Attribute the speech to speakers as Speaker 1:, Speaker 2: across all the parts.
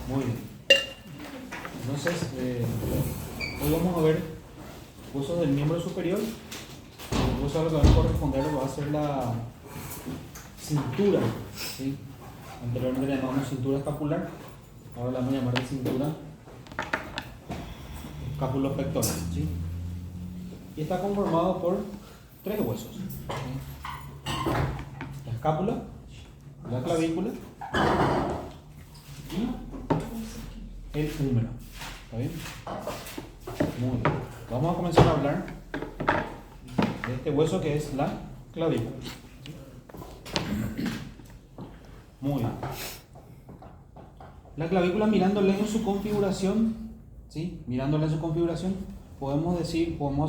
Speaker 1: Muy bien. Entonces, hoy vamos a ver huesos del miembro superior. El hueso a lo que va a corresponder va a ser la cintura, ¿sí? Anteriormente le llamamos cintura escapular, ahora la vamos a llamar de cintura escapulopectoral, ¿sí? Y está conformado por tres huesos, ¿sí? La escápula, la clavícula y el húmero. ¿Está bien? Muy bien. Vamos a comenzar a hablar de este hueso que es la clavícula. Muy bien. La clavícula, mirándole en su configuración, ¿sí? Mirándole en su configuración, podemos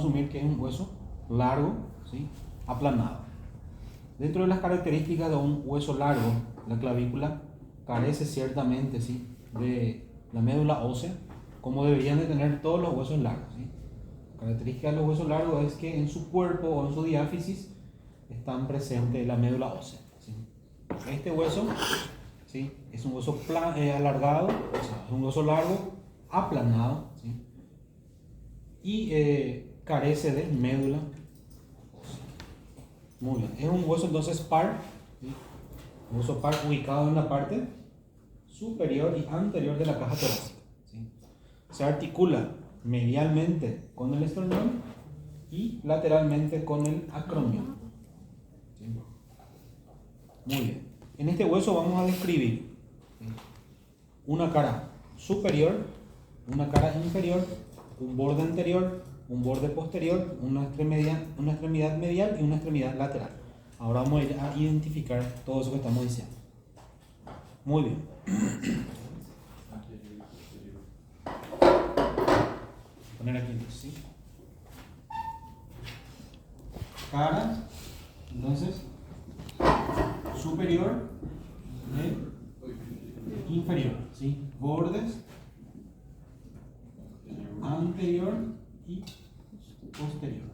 Speaker 1: asumir que es un hueso largo, ¿sí? Aplanado. Dentro de las características de un hueso largo, la clavícula carece ciertamente, ¿sí? De la médula ósea, como deberían de tener todos los huesos largos, ¿sí? La característica de los huesos largos es que en su cuerpo o en su diáfisis están presentes la médula ósea, ¿sí? Este hueso, ¿sí? Es un hueso alargado, o sea, es un hueso largo, aplanado, ¿sí? Y carece de médula ósea. Muy bien, es un hueso entonces par, ¿sí? Un hueso par ubicado en la parte superior y anterior de la caja torácica, ¿sí? Se articula medialmente con el esternón y lateralmente con el acromion, ¿sí? Muy bien. En este hueso vamos a describir, ¿sí? Una cara superior, una cara inferior, un borde anterior, un borde posterior, una extremidad medial y una extremidad lateral. Ahora vamos a identificar todo eso que estamos diciendo. Muy bien. Poner aquí, ¿sí? Cara, entonces, superior, inferior, ¿sí? Bordes, anterior y posterior.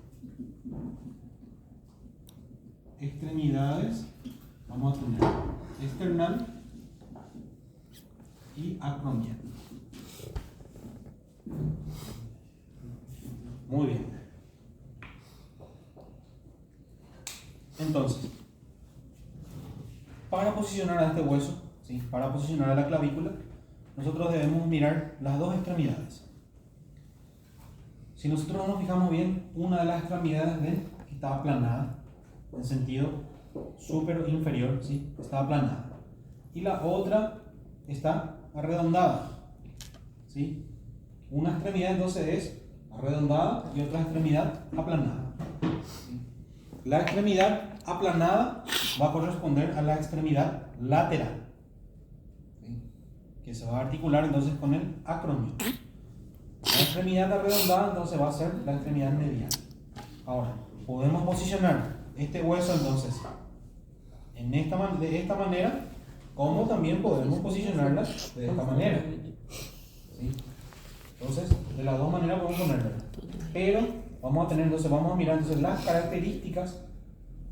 Speaker 1: Extremidades, vamos a tener external y acromial. Muy bien. Entonces, para posicionar a este hueso, ¿sí? Para posicionar a la clavícula, nosotros debemos mirar las dos extremidades. Si nosotros nos fijamos bien, una de las extremidades está aplanada en sentido superior inferior, ¿sí? Está aplanada. Y la otra está arredondada, ¿sí? Una extremidad entonces es arredondada y otra extremidad aplanada, ¿sí? La extremidad aplanada va a corresponder a la extremidad lateral, ¿sí? Que se va a articular entonces con el acromion. La extremidad arredondada entonces va a ser la extremidad medial. Ahora, podemos posicionar este hueso entonces de esta manera, como también podemos posicionarla de esta manera, ¿sí? Entonces, de las dos maneras podemos ponerla. Pero vamos a mirar entonces las características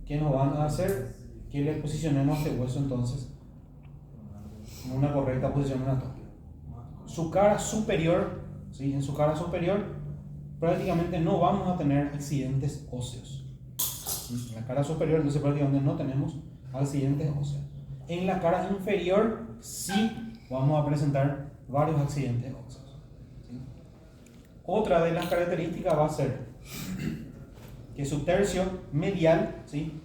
Speaker 1: que nos van a hacer que le posicionemos a este hueso entonces en una correcta posición anatómica. Su cara superior, ¿sí? En su cara superior prácticamente no vamos a tener accidentes óseos. En la cara superior entonces prácticamente no tenemos accidentes óseos. En la cara inferior sí vamos a presentar varios accidentes óseos, ¿sí? Otra de las características va a ser que su tercio medial, ¿sí?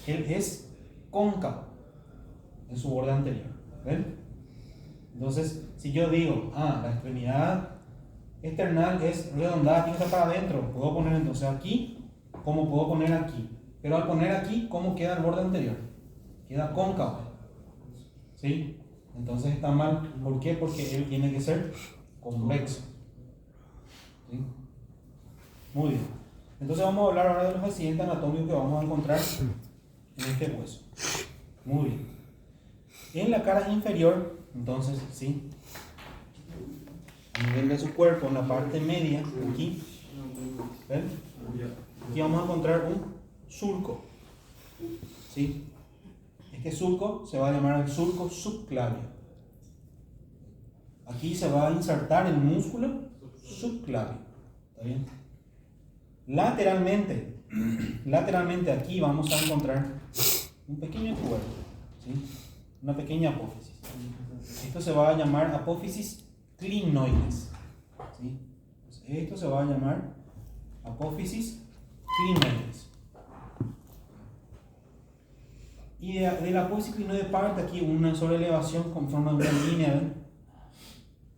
Speaker 1: Él es cóncavo en su borde anterior. ¿Ven? Entonces, si yo digo, la extremidad external es redondada, tiene que estar para adentro, puedo poner entonces aquí, como puedo poner aquí. Pero al poner aquí, ¿cómo queda el borde anterior? Queda cóncavo, ¿sí? Entonces está mal. ¿Por qué? Porque él tiene que ser convexo, ¿sí? Muy bien. Entonces vamos a hablar ahora de los accidentes anatómicos que vamos a encontrar en este hueso. Muy bien. En la cara inferior, entonces, ¿sí? A nivel de su cuerpo, en la parte media, aquí, ¿ven? Aquí vamos a encontrar un surco, ¿sí? Este surco se va a llamar el surco subclavio. aquí se va a insertar el músculo subclavio. ¿Está bien? Lateralmente aquí vamos a encontrar un pequeño cuerpo, ¿sí? Una pequeña apófisis. Esto se va a llamar apófisis clinoides, ¿sí? Esto se va a llamar apófisis clinoides. Y de la apófisis clinoide parte aquí una sobreelevación con forma de una línea, ¿ven?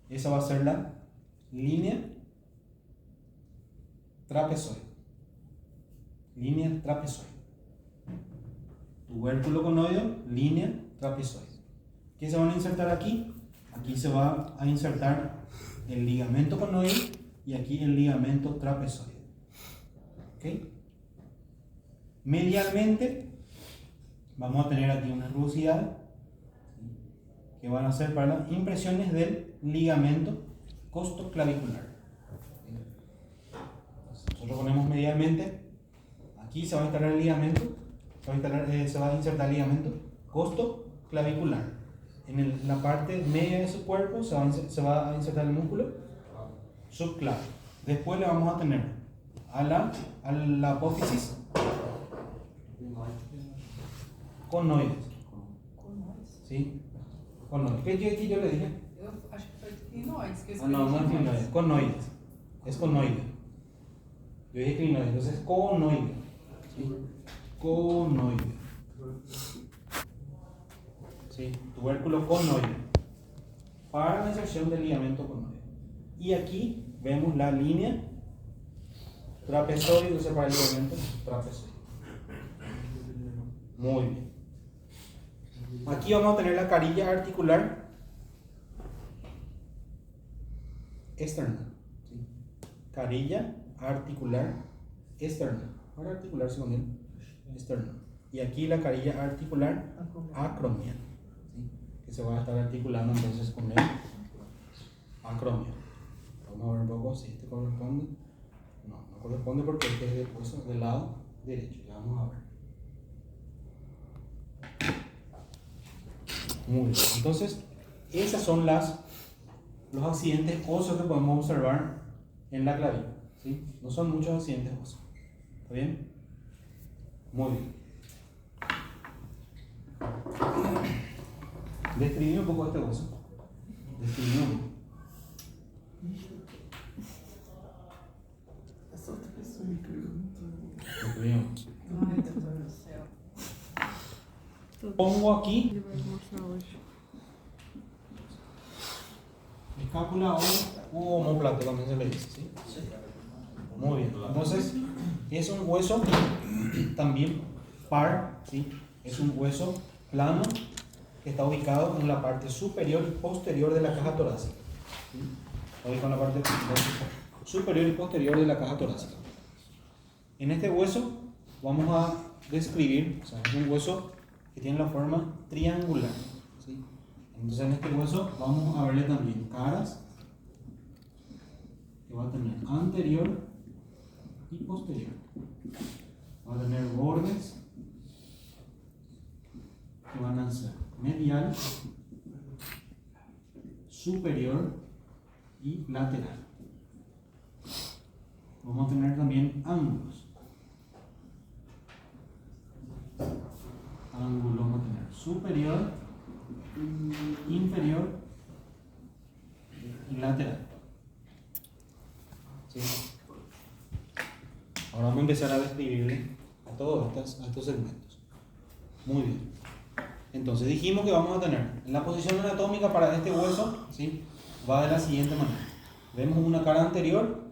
Speaker 1: Esa va a ser la línea trapezoide. Línea trapezoide. Tubérculo conoideo, línea trapezoide. ¿Qué se van a insertar aquí? Aquí se va a insertar el ligamento conoide y aquí el ligamento trapezoide. ¿Ok? Medialmente vamos a tener aquí unas rugosidades que van a ser para las impresiones del ligamento costoclavicular. Nosotros ponemos medialmente, aquí se va a instalar el ligamento, se va a insertar el ligamento costoclavicular. En la parte media de su cuerpo se va a insertar el músculo subclavio. Después le vamos a tener a la apófisis conoides. ¿Sí? Conoides. ¿Qué yo le dije?
Speaker 2: Eu acho que foi clinoides que eu
Speaker 1: No es
Speaker 2: escrevi.
Speaker 1: clinoides, conoides. Es conoide. Yo dije clinoide, entonces conoide. ¿Sí? Conoide. ¿Sí? Tubérculo conoide. Para la inserción del ligamento conoide. Y aquí vemos la línea trapezoide, entonces para el ligamento trapezoide. Muy bien. Aquí vamos a tener la carilla articular externa. ¿Sí? Carilla articular externa. Para articularse con el externo. Y aquí la carilla articular acromial. ¿Sí? Que se va a estar articulando entonces con el acromial. Vamos a ver un poco si este corresponde. No corresponde porque este es puesto del lado derecho. Ya vamos a ver. Muy bien. Entonces, esos son los accidentes óseos que podemos observar en la clavícula. ¿Sí? No son muchos accidentes óseos. ¿Está bien? Muy bien. Describimos un poco este hueso. Describimos.
Speaker 3: Essa outra pessoa me perguntou.
Speaker 1: Describimos.
Speaker 2: Ai, doutor do céu.
Speaker 1: Pongo aquí
Speaker 3: Ele vai mostrar hoje.
Speaker 1: escápula o omóplato, también se le dice. ¿Sí? Muy bien. Entonces, es un hueso también par, ¿sí? Es un hueso plano que está ubicado en la parte superior y posterior de la caja torácica. ¿Sí? Está ubicado en la parte superior y posterior de la caja torácica. En este hueso vamos a describir, o sea, es un hueso que tiene la forma triangular. ¿Sí? Entonces en este hueso vamos a verle también caras, que va a tener anterior y posterior. Va a tener bordes que van a ser medial, superior y lateral. Vamos a tener también ángulos. Ángulos vamos a tener superior, inferior y lateral. ¿Sí? Ahora vamos a empezar a describirle a todos estos segmentos. Muy bien. Entonces dijimos que vamos a tener la posición anatómica para este hueso, ¿sí? Va de la siguiente manera. Vemos una cara anterior,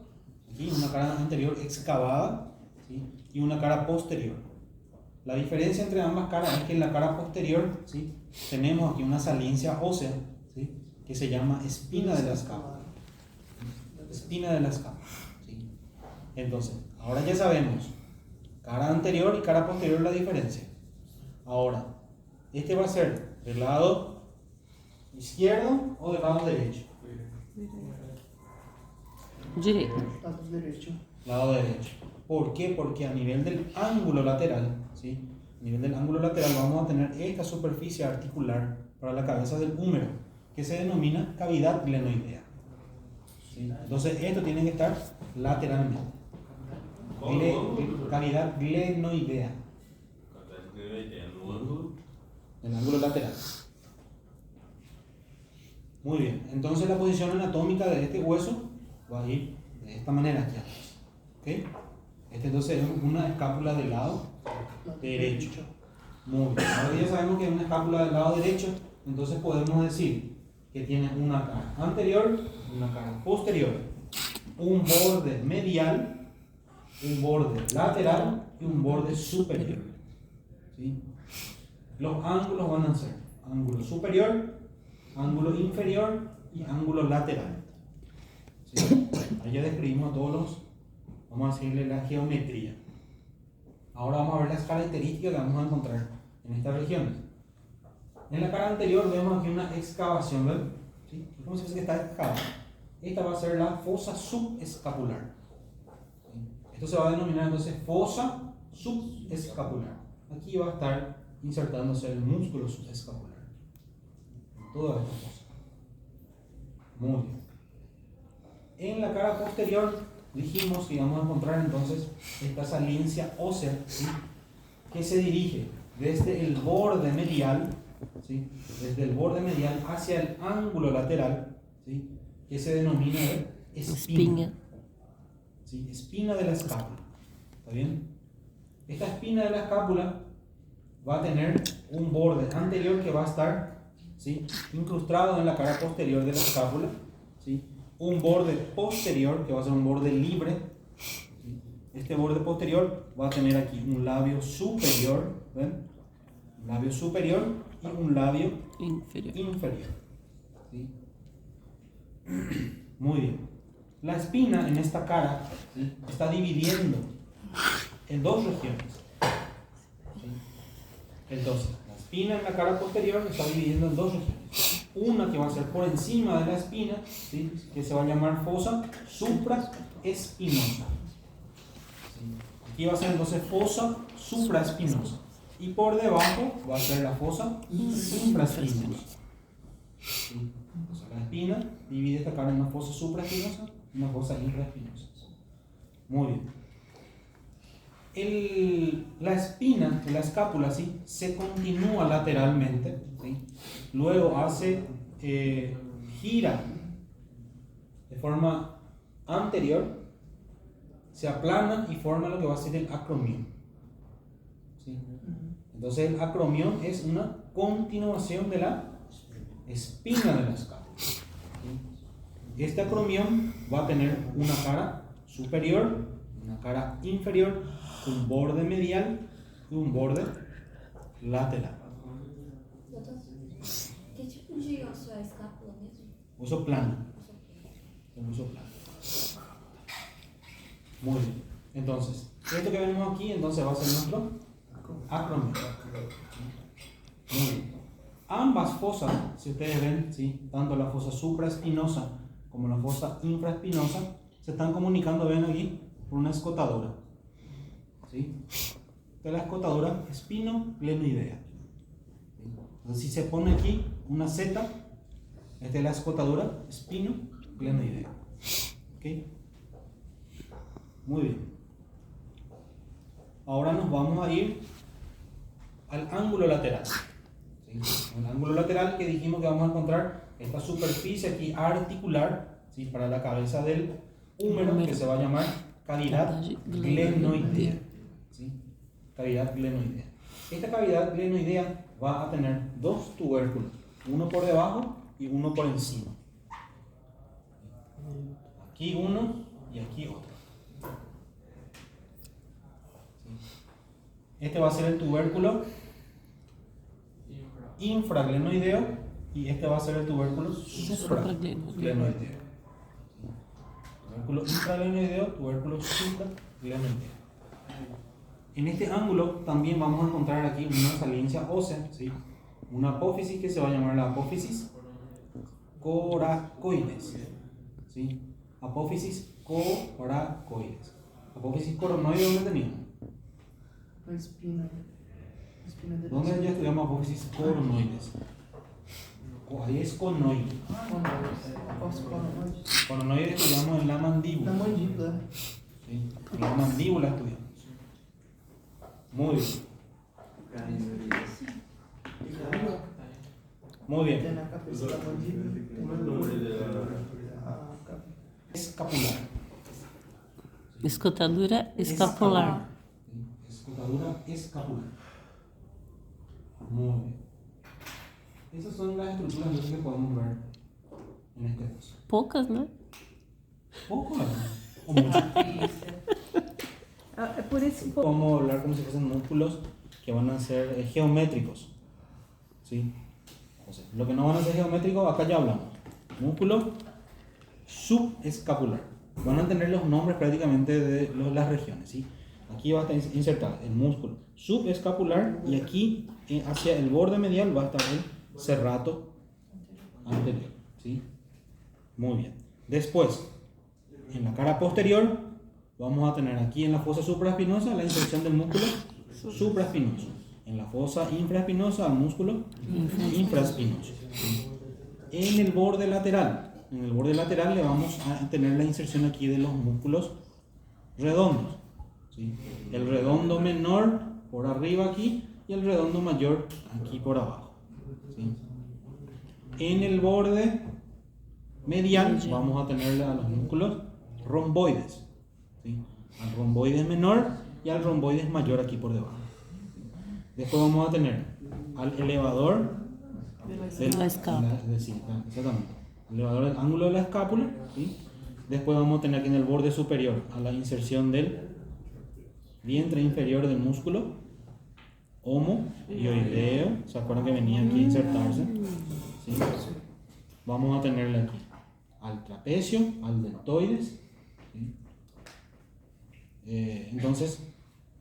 Speaker 1: aquí una cara anterior excavada, ¿sí? Y una cara posterior. La diferencia entre ambas caras es que en la cara posterior, ¿sí? Tenemos aquí una saliencia ósea, ¿sí? Que se llama espina de la escápula. Espina de la escápula. ¿Sí? Entonces, ahora ya sabemos cara anterior y cara posterior la diferencia. Ahora, este va a ser del lado izquierdo o del lado derecho.
Speaker 3: Direito.
Speaker 4: Lado derecho.
Speaker 1: Lado derecho. ¿Por qué? Porque a nivel del ángulo lateral, ¿sí? A nivel del ángulo lateral vamos a tener esta superficie articular para la cabeza del húmero, que se denomina cavidad glenoidea. ¿Sí? Entonces esto tiene que estar lateralmente. Cavidad glenoidea. El ángulo lateral. Muy bien. Entonces la posición anatómica de este hueso va a ir de esta manera ya. ¿Ok? Este entonces es una escápula del lado derecho. Muy bien. Ahora ya sabemos que es una escápula del lado derecho, entonces podemos decir que tiene una cara anterior, una cara posterior, un borde medial, un borde lateral y un borde superior. ¿Sí? Los ángulos van a ser ángulo superior, ángulo inferior y ángulo lateral. ¿Sí? Ahí ya describimos todos los, vamos a decirle, la geometría. Ahora vamos a ver las características que vamos a encontrar en estas regiones. En la cara anterior vemos aquí una excavación, ¿ven? ¿Sí? ¿Cómo se dice que está excavada? Esta va a ser la fosa subescapular. ¿Sí? Esto se va a denominar entonces fosa subescapular. Aquí va a estar insertándose el músculo subescapular. Toda esta fosa. Muy bien. En la cara posterior dijimos que íbamos a encontrar entonces esta saliencia ósea, ¿sí? Que se dirige desde el borde medial, ¿sí? Desde el borde medial hacia el ángulo lateral, ¿sí? Que se denomina espina. ¿Sí? Espina de la escápula. ¿Está bien? Esta espina de la escápula va a tener un borde anterior que va a estar, ¿sí? Incrustado en la cara posterior de la escápula, ¿sí? Un borde posterior que va a ser un borde libre. ¿Sí? Este borde posterior va a tener aquí un labio superior, ¿ven? Un labio superior y un labio inferior. ¿Sí? Muy bien. La espina en esta cara, ¿sí? Está dividiendo en dos regiones. ¿Sí? Entonces, la espina en la cara posterior está dividiendo en dos regiones. Una que va a ser por encima de la espina, ¿sí? Que se va a llamar fosa supraespinosa. ¿Sí? Aquí va a ser entonces fosa supraespinosa. Y por debajo va a ser la fosa infraespinosa. ¿Sí? O sea, la espina divide esta cara en una fosa supraespinosa y una fosa infraespinosa. Muy bien. La espina de la escápula, ¿sí? Se continúa lateralmente, ¿sí? Luego gira de forma anterior, se aplana y forma lo que va a ser el acromión, ¿sí? Entonces el acromión es una continuación de la espina de la escápula, ¿sí? Este acromión va a tener una cara superior, una cara inferior, un borde medial y un borde lateral.
Speaker 4: Que tipo de osso é a escápula mesmo?
Speaker 1: Uso plano. Un uso plano. Muy bien. Entonces, esto que vemos aquí entonces va a ser nuestro acromión. Muy bien. Ambas fosas, si ustedes ven, ¿sí? Tanto la fosa supraespinosa como la fosa infraespinosa se están comunicando, ven aquí, por una escotadura. ¿Sí? Esta es la escotadura espino-glenoidea. Entonces, si se pone aquí una Z, esta es la escotadura espino-glenoidea. ¿Ok? Muy bien. Ahora nos vamos a ir al ángulo lateral. ¿Sí? El ángulo lateral que dijimos que vamos a encontrar esta superficie aquí articular, ¿sí? Para la cabeza del húmero, que se va a llamar cavidad glenoidea. ¿Sí? Cavidad glenoidea. Esta cavidad glenoidea va a tener dos tubérculos, uno por debajo y uno por encima. Aquí uno y aquí otro. ¿Sí? Este va a ser el tubérculo infraglenoideo y este va a ser el tubérculo supraglenoideo. Tubérculo infraglenoideo, tubérculo supraglenoideo. En este ángulo también vamos a encontrar aquí una saliencia ósea, ¿sí? Una apófisis que se va a llamar la apófisis coracoides, ¿sí? Apófisis coracoides. Apófisis coronoide, ¿dónde teníamos?
Speaker 3: La espina de
Speaker 1: ¿Dónde ya estudiamos apófisis coronoides? Ahí es conoide. Conoide estudiamos en la mandíbula.
Speaker 3: Na mandíbula.
Speaker 1: ¿Sí? En la mandíbula estudiamos. Muy bien. Muy
Speaker 3: Tem
Speaker 1: bien.
Speaker 3: na cabeça da mandíbula. Tem a cabeça.
Speaker 1: Escapular.
Speaker 5: Escotadura escapular.
Speaker 1: Escotadura escapular. Muy bien. Esas son las estructuras entonces que podemos ver en este caso.
Speaker 5: Poucas, né?
Speaker 1: Poco o mucho.
Speaker 3: É por isso que
Speaker 1: Podemos hablar como si fuesen músculos que van a ser geométricos. ¿Sí? O sea, lo que no van a ser geométricos, acá ya hablamos. Músculo subescapular. Van a tener los nombres prácticamente de las regiones. ¿Sí? Aquí va a estar insertado el músculo subescapular y aquí hacia el borde medial va a estar el serrato anterior. ¿Sí? Muy bien. Después, en la cara posterior, vamos a tener aquí en la fosa supraespinosa la inserción del músculo supraespinoso. En la fosa infraespinosa, el músculo infraespinoso. ¿Sí? En el borde lateral le vamos a tener la inserción aquí de los músculos redondos. ¿Sí? El redondo menor por arriba aquí y el redondo mayor aquí por abajo. ¿Sí? En el borde medial vamos a tener a los músculos romboides. ¿Sí? Al romboides menor y al romboides mayor aquí por debajo. Después vamos a tener al elevador
Speaker 5: La escápula.
Speaker 1: exactamente. Elevador del ángulo de la escápula. ¿Sí? Después vamos a tener aquí en el borde superior a la inserción del vientre inferior del músculo homoioideo. ¿Se acuerdan que venía aquí a insertarse? ¿Sí? Vamos a tenerle aquí al trapecio, al deltoides. ¿Sí? Entonces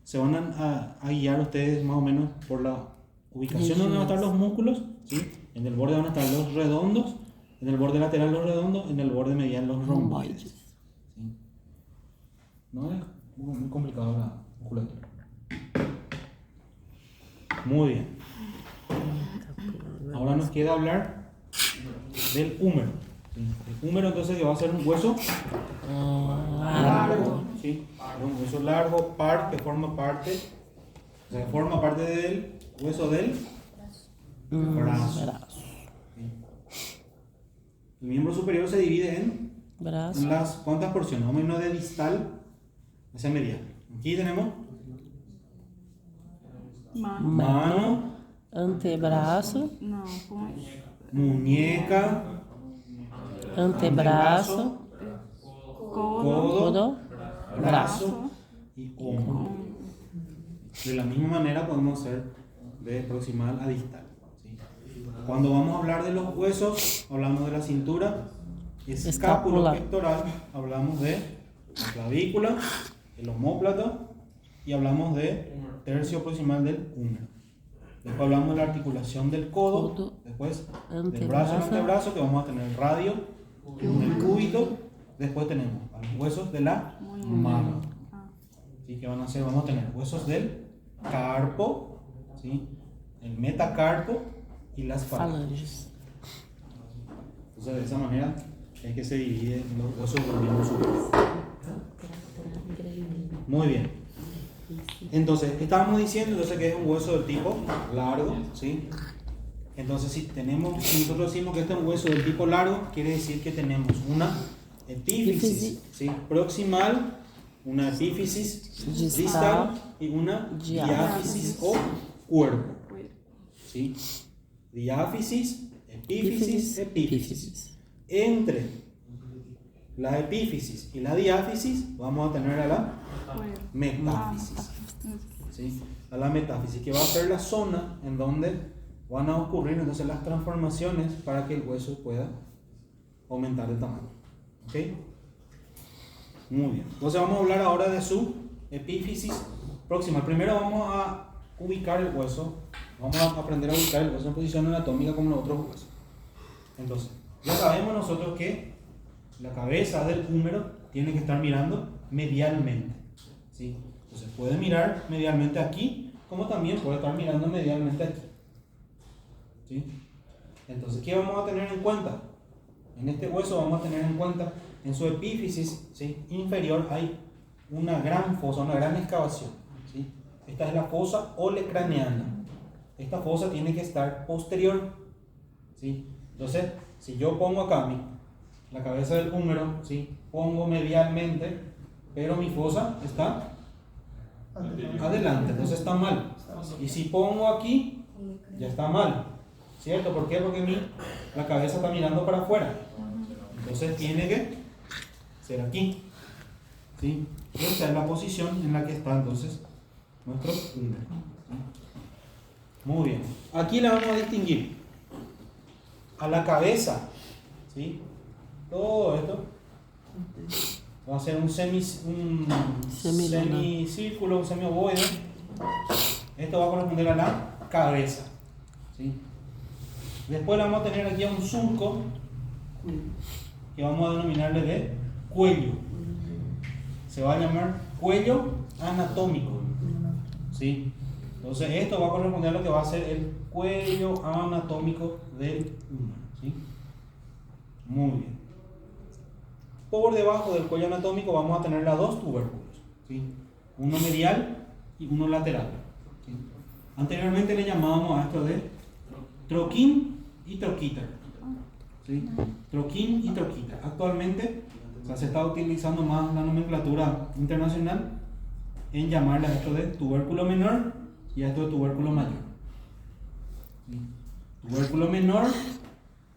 Speaker 1: se van a guiar ustedes más o menos por la ubicación donde van a estar los músculos. ¿Sí? En el borde van a estar los redondos, en el borde lateral los redondos, en el borde medial los romboides. ¿Sí? No es muy complicado la musculatura. Muy bien. Ahora nos queda hablar del húmero. ¿Sí? El húmero entonces que va a ser un hueso largo. ¿Sí? Un hueso largo, que forma parte, o sea, forma parte del hueso del brazo. ¿Sí? El miembro superior se divide en
Speaker 5: Braço.
Speaker 1: las ¿cuántas porciones? Vamos a irnos de distal hacia medial. Aquí tenemos
Speaker 2: Mano.
Speaker 1: mano,
Speaker 5: Antebraço.
Speaker 2: Não, põe.
Speaker 1: muñeca,
Speaker 5: Antebraço.
Speaker 2: Codo.
Speaker 1: codo,
Speaker 5: Codo.
Speaker 1: brazo y hombro. De la misma manera podemos hacer de proximal a distal. ¿Sí? Cuando vamos a hablar de los huesos, hablamos de la cintura, escápulo
Speaker 5: Escápula.
Speaker 1: pectoral, hablamos de la clavícula, el omóplato y hablamos de tercio proximal del húmero. Después hablamos de la articulación del codo,
Speaker 5: Codo,
Speaker 1: después del
Speaker 5: antebrazo.
Speaker 1: brazo y el antebrazo, que vamos a tener el radio, el cúbito. Después tenemos a los huesos de la mano. ¿Sí? Que van a ser, vamos a tener huesos del carpo, ¿sí? El metacarpo y las falanges.
Speaker 5: Falanges.
Speaker 1: Entonces de esa manera es que se dividen los huesos del miembro superior. Muy bien. Entonces, estábamos diciendo entonces que es un hueso del tipo largo, ¿sí? Entonces, si nosotros decimos que este es un hueso del tipo largo, quiere decir que tenemos una epífisis, ¿sí? Proximal, una epífisis distal y una diáfisis o cuerpo, ¿sí? Diáfisis, epífisis, epífisis. Entre la epífisis y la diáfisis vamos a tener a la metáfisis, ¿sí? A la metáfisis, que va a ser la zona en donde van a ocurrir entonces las transformaciones para que el hueso pueda aumentar de tamaño. ¿Ok? Muy bien. Entonces vamos a hablar ahora de su epífisis proximal. Primero vamos a ubicar el hueso. Vamos a aprender a ubicar el hueso en posición anatómica como los otros huesos. Entonces, ya sabemos nosotros que la cabeza del húmero tiene que estar mirando medialmente. ¿Sí? Entonces puede mirar medialmente aquí, como también puede estar mirando medialmente aquí. ¿Sí? Entonces, ¿qué vamos a tener en cuenta? En este hueso vamos a tener en cuenta, en su epífisis, ¿sí?, inferior hay una gran fosa, una gran excavación, ¿sí? Esta es la fosa olecraneana. Esta fosa tiene que estar posterior, ¿sí? Entonces, si yo pongo acá la cabeza del húmero, ¿sí?, pongo medialmente, pero mi fosa está adelante, entonces está mal. Y si pongo aquí, ya está mal, ¿cierto? ¿Por qué? Porque la cabeza está mirando para afuera. Entonces tiene que ser aquí, ¿sí? Esta es la posición en la que está entonces nuestro húmero, ¿sí? Muy bien. Aquí le vamos a distinguir a la cabeza, ¿sí? Todo esto va a ser un semicírculo, un semiovoide. Esto va a corresponder a la cabeza, ¿sí? Después le vamos a tener aquí a un surco que vamos a denominarle de cuello. Se va a llamar cuello anatómico, ¿sí? Entonces esto va a corresponder a lo que va a ser el cuello anatómico del humano, ¿sí? Muy bien. Por debajo del cuello anatómico vamos a tener las dos tubérculos, ¿sí? Uno medial y uno lateral, ¿sí? Anteriormente le llamábamos a esto de troquín y troquíter, ¿sí? Troquín y troquíter. Actualmente se está utilizando más la nomenclatura internacional en llamarle a esto de tubérculo menor y a esto de tubérculo mayor, ¿sí? Tubérculo menor,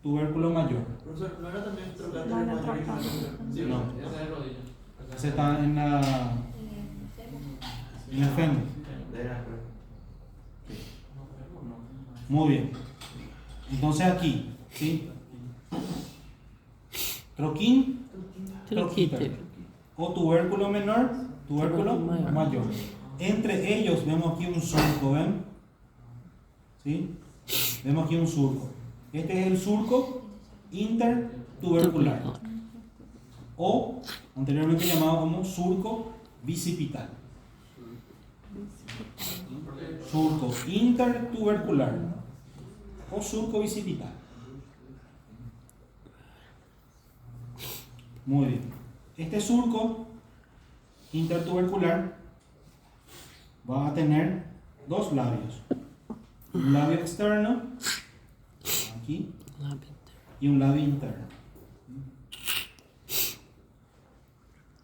Speaker 1: tubérculo mayor.
Speaker 3: Profesor, ¿no era también trocater
Speaker 2: No, no,
Speaker 3: mayor y
Speaker 2: trocater.
Speaker 3: Sí,
Speaker 1: No.
Speaker 3: esa es rodilla.
Speaker 1: Ese está en el fémur. Muy bien. Entonces aquí, ¿sí? Troquín, troquíter. O tubérculo menor, tubérculo mayor. Entre ellos vemos aquí un surco, ¿ven? ¿Sí? Vemos aquí un surco. Este es el surco intertubercular, o anteriormente llamado como surco bicipital. Surco intertubercular o surco bicipital. Muy bien. Este surco intertubercular va a tener dos labios. Un labio externo, aquí, y un labio interno.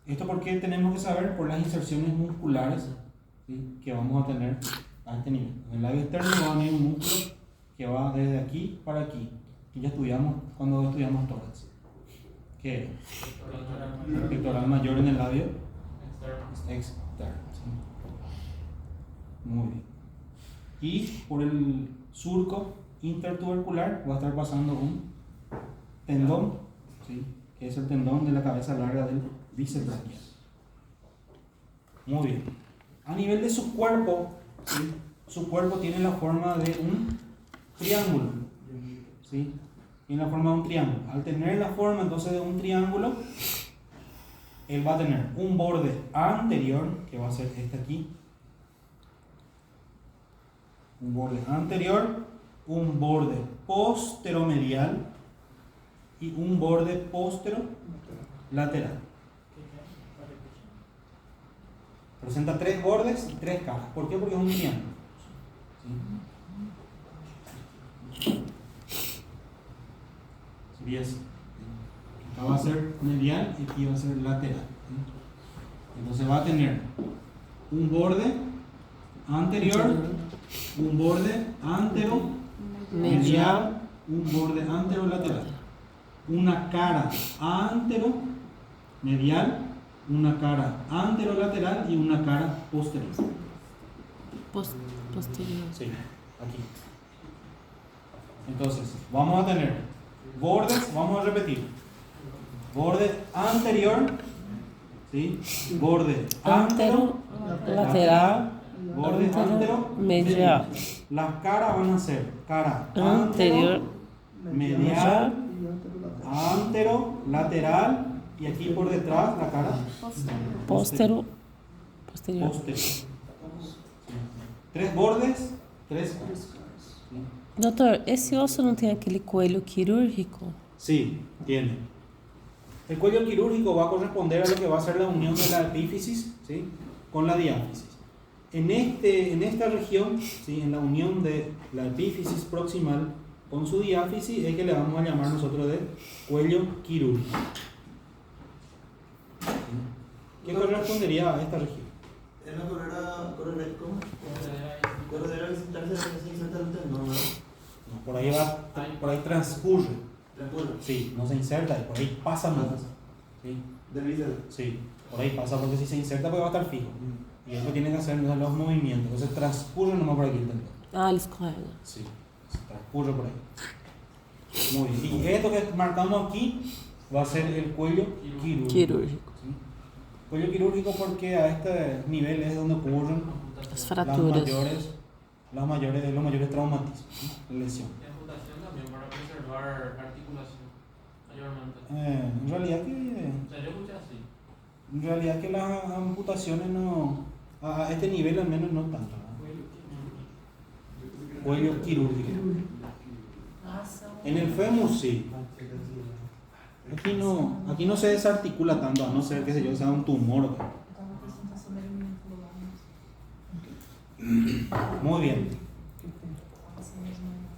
Speaker 1: Esto porque tenemos que saber por las inserciones musculares, ¿sí?, que vamos a tener a este nivel. En el labio externo va a venir un músculo que va desde aquí para aquí, que ya estudiamos cuando estudiamos tórax, que es el pectoral mayor en el labio externo, ¿sí? Muy bien. Y por el surco intertubercular va a estar pasando un tendón, ¿sí?, que es el tendón de la cabeza larga del bíceps braquial. Muy bien. A nivel de su cuerpo, ¿sí?, su cuerpo tiene la forma de un triángulo, ¿sí? Tiene la forma de un triángulo. Al tener la forma entonces de un triángulo, él va a tener un borde anterior, que va a ser este aquí, un borde anterior, un borde posteromedial y un borde posterolateral. Presenta tres bordes y tres caras. ¿Por qué? Porque es un triángulo, ¿sí? Sería así. Acá va a ser medial y aquí va a ser lateral, ¿sí? Entonces va a tener un borde anterior, un borde antero medial, un borde anterolateral, una cara antero medial, una cara anterolateral y una cara posterior.
Speaker 5: Posterior.
Speaker 1: Sí, aquí. Entonces, vamos a tener bordes, vamos a repetir. Borde anterior, ¿sí? Borde
Speaker 5: Antero, lateral,
Speaker 1: borde antero,
Speaker 5: medial.
Speaker 1: Las caras van a ser cara
Speaker 5: Anterior,
Speaker 1: medial, antero, lateral y aquí por detrás la cara
Speaker 5: posterior.
Speaker 1: posterior. Sí. Tres bordes, tres caras, ¿sí?
Speaker 5: Doutor, esse osso não tem aquele coelho quirúrgico?
Speaker 1: Sí, tiene. El cuello quirúrgico va a corresponder a lo que va a ser la unión de la epífisis, ¿sí?, con la diáfisis. En esta región, ¿sí?, en la unión de la epífisis proximal con su diáfisis, es que le vamos a llamar nosotros de cuello quirúrgico. ¿Qué correspondería a esta región?
Speaker 3: Es la corredera que se inserta el tendón, ¿no?
Speaker 1: No, por ahí transcurre. Sí, no se inserta, por ahí pasa más. ¿Sí? Sí, por ahí pasa, porque si se inserta pues va a estar fijo. Y eso tiene que hacer los movimientos. Entonces transcurre nomás por aquí el tendón.
Speaker 5: Ah, ele escorrega.
Speaker 1: Sí, transcurre por ahí. Muy bien. Y esto que marcamos aquí va a ser el cuello quirúrgico. ¿Sí? Cuello quirúrgico porque a este nivel es donde ocurren
Speaker 5: As fraturas.
Speaker 1: los mayores traumatismos, ¿sí?, lesión.
Speaker 2: Y amputación también para preservar articulación, mayormente.
Speaker 1: En realidad que
Speaker 2: O sea, yo escuché así.
Speaker 1: En realidad que las amputaciones no, a este nivel al menos no tanto, ¿no? Cuello quirúrgico. En el fémur sí. Aquí no se desarticula tanto, a no ser que sea un tumor. Muy bien.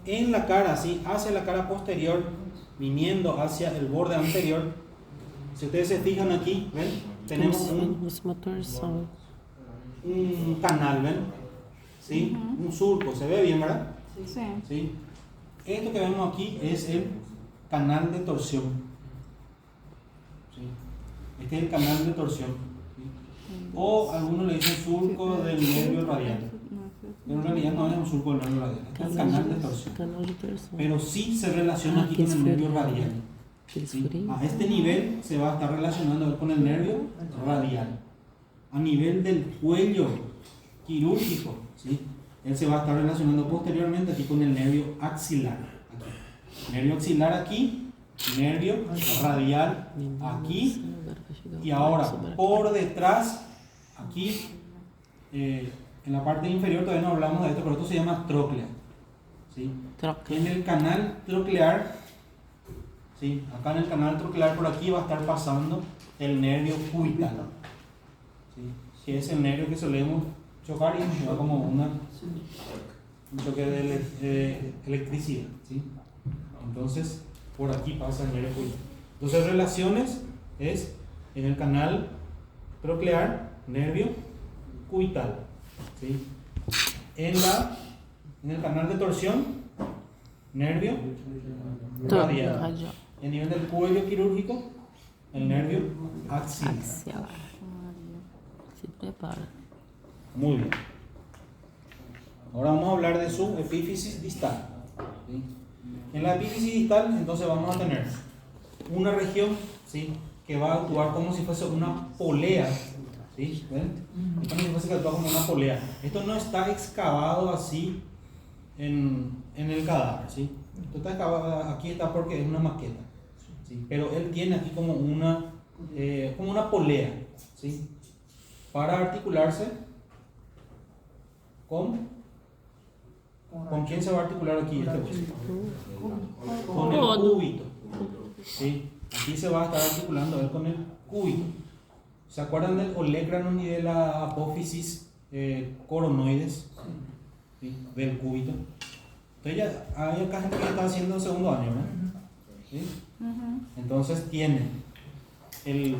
Speaker 1: En la cara, sí, hacia la cara posterior, viniendo hacia el borde anterior. Si ustedes se fijan aquí, ¿ven? Tenemos
Speaker 5: Uma torção.
Speaker 1: un canal, ¿ven? ¿Sí? Un surco, ¿se ve bien, verdad?
Speaker 2: Sí.
Speaker 1: ¿Sí? Esto que vemos aquí es el canal de torsión. ¿Sí? Este es el canal de torsión. ¿Sí? O algunos le dicen surco del nervio radial. Pero en realidad no es un surco del nervio radial, es el canal de torsión.
Speaker 5: Canal de torção.
Speaker 1: Pero sí se relaciona aquí con el nervio radial. ¿Sí? A este nivel se va a estar relacionando con el nervio radial. A nivel del cuello quirúrgico, ¿sí?, él se va a estar relacionando posteriormente aquí con el nervio axilar. Aquí. Nervio axilar aquí, nervio radial aquí, y ahora por detrás, aquí, en la parte inferior todavía no hablamos de esto, pero esto se llama tróclea. ¿Sí? En el canal troclear, ¿sí?, acá en el canal troclear por aquí va a estar pasando el nervio cubital, ¿sí?, que es el nervio que solemos chocar y nos da como un choque de electricidad, ¿sí? Entonces por aquí pasa el nervio cubital. Entonces relaciones es en el canal troclear, nervio cubital, ¿sí? En el canal de torsión, nervio radial. En nivel del cuello quirúrgico, el nervio axilar.
Speaker 5: Se prepara.
Speaker 1: Muy bien. Ahora vamos a hablar de su epífisis distal. ¿Sí? En la epífisis distal, entonces vamos a tener una región, ¿sí?, que va a actuar como si fuese una polea. ¿Sí? ¿Ven? Es como si fuese que actúa como una polea. Esto no está excavado así en el cadáver, ¿sí? Esto está excavado, aquí está porque es una maqueta, ¿sí? Pero él tiene aquí como una polea, ¿sí?, para articularse ¿con quién se va a articular aquí este hueso? Con el cúbito, ¿sí? Aquí se va a estar articulando él con el cúbito. ¿Se acuerdan del olecranon y de la apófisis coronoides? ¿Sí? Del cúbito. Entonces ya hay acá gente que está haciendo el segundo año, ¿no? ¿Sí? Entonces tiene el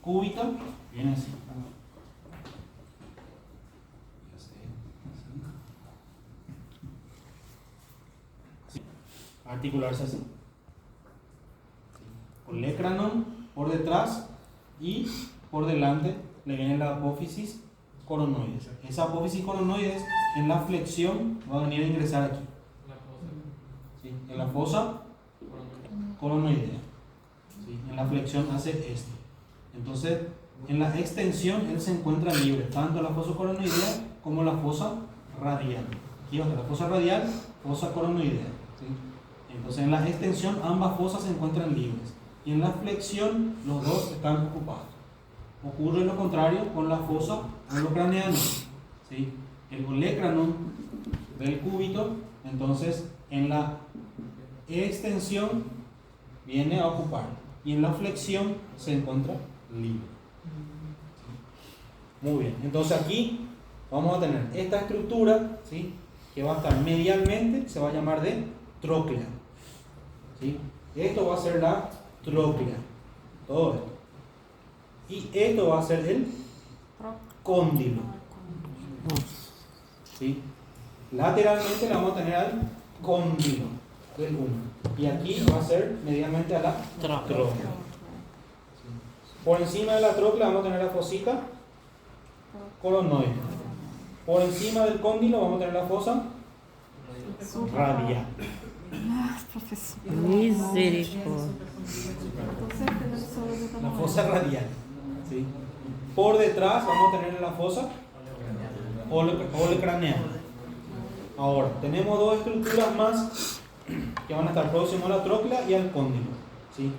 Speaker 1: cúbito, viene así. Articularse así. Olecranon por detrás y por delante le viene la apófisis coronoides. Esa apófisis coronoides en la flexión va a venir a ingresar aquí. ¿Sí? En la fosa coronoidea. ¿Sí? En la flexión hace esto. Entonces, en la extensión él se encuentra libre, tanto la fosa coronoidea como la fosa radial. Aquí va a ser la fosa radial, fosa coronoidea. ¿Sí? Entonces, en la extensión ambas fosas se encuentran libres. Y en la flexión los dos están ocupados. Ocurre lo contrario con la fosa olecraneana. ¿Sí? El olecranon del cúbito Entonces, en la extensión viene a ocupar y en la flexión se encuentra libre. Muy bien, entonces aquí vamos a tener esta estructura, ¿sí?, que va a estar medialmente, se va a llamar de tróclea, ¿sí? Esto va a ser la tróclea, todo esto. Y esto va a ser el cóndilo, ¿sí? Lateralmente le vamos a tener al cóndilo del 1. Y aquí va a ser medialmente a la tróclea. Por encima de la tróclea vamos a tener la fosita coronoide. Por encima del cóndilo vamos a tener la fosa radial.
Speaker 5: Misericórdia.
Speaker 1: La fosa radial, ¿sí? Por detrás vamos a tener la fosa olecraneal. Ahora, tenemos dos estructuras más que van a estar próximas a la tróclea y al cóndilo, ¿sí?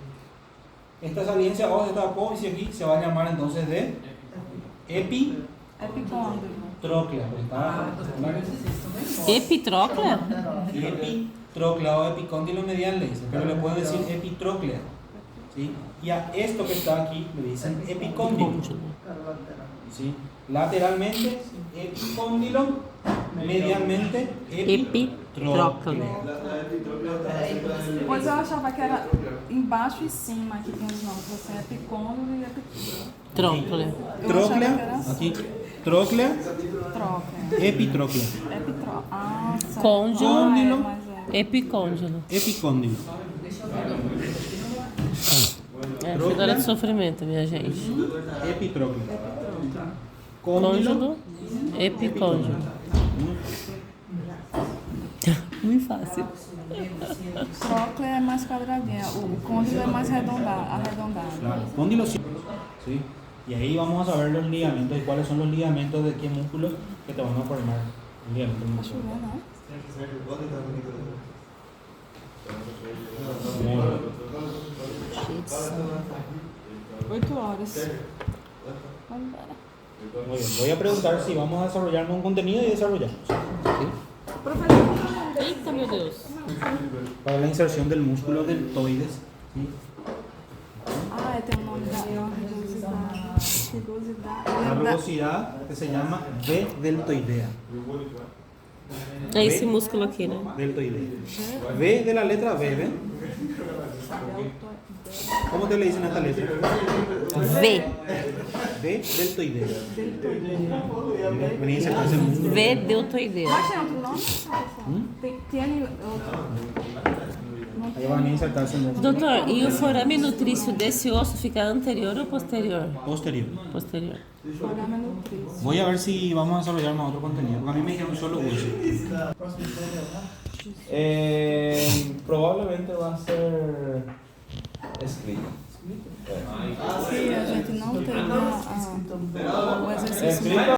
Speaker 1: Esta saliencia o esta apófisis aquí se va a llamar entonces de epitróclea.
Speaker 5: Epitróclea?
Speaker 1: Epitróclea o epicóndilo medial le dicen, pero le pueden decir epitróclea, ¿sí? Y a esto que está aquí le dicen epicóndilo, ¿sí? Lateralmente epicóndilo, medialmente epitróclea.
Speaker 6: Pois eu achava que era embaixo e cima que tem os nomes. Você é epicôndilo e epitróclea.
Speaker 5: Tróclea.
Speaker 1: Tróclea, aquí, tróclea, epitróclea.
Speaker 6: Ah, certo.
Speaker 5: Côndilo.
Speaker 6: Mas é.
Speaker 5: Epicôndilo.
Speaker 1: Epicóndilo.
Speaker 5: É, figura de sofrimento, minha gente.
Speaker 1: Epitróclea. Cóndilo.
Speaker 5: Côndilo, epicôndilo. Muito fácil.
Speaker 6: Tróclea é mais quadradinha, o côndilo é mais arredondado.
Speaker 1: Claro, cóndilo sí. ¿Sí? Y ahí vamos a saber los ligamentos y cuáles son los ligamentos de qué músculos que te van a formar. Ligamento muscular. Muy bien.
Speaker 6: 8 horas.
Speaker 1: Muy bien. Voy a preguntar si vamos a desarrollar un contenido y desarrollamos. ¿Sí?
Speaker 5: Eita, meu Deus.
Speaker 1: Para la inserción del músculo deltoides. ¿Sí?
Speaker 6: Ah, tem um nome da
Speaker 1: La rugosidad que se llama V deltoidea.
Speaker 5: É esse músculo aqui, né?
Speaker 1: Deltoidea. V de la letra V, ¿ven? ¿Cómo te le dicen a esta letra?
Speaker 5: V.
Speaker 1: V deltoidea. Venía a insertarse el músculo.
Speaker 5: V deltoidea.
Speaker 6: Mas tem outro nome? Tem outro.
Speaker 1: Ahí van a insertarse el músculo.
Speaker 5: Doutor, e o forame nutrício desse osso fica anterior ou posterior?
Speaker 1: Posterior.
Speaker 5: Posterior.
Speaker 6: Programa nutrício.
Speaker 1: Voy a ver si vamos a desarrollar más otro contenido, porque a mí me dijeron solo uso. Probablemente va a ser escrito.
Speaker 6: Se a gente não teve o exercício.
Speaker 1: Escrito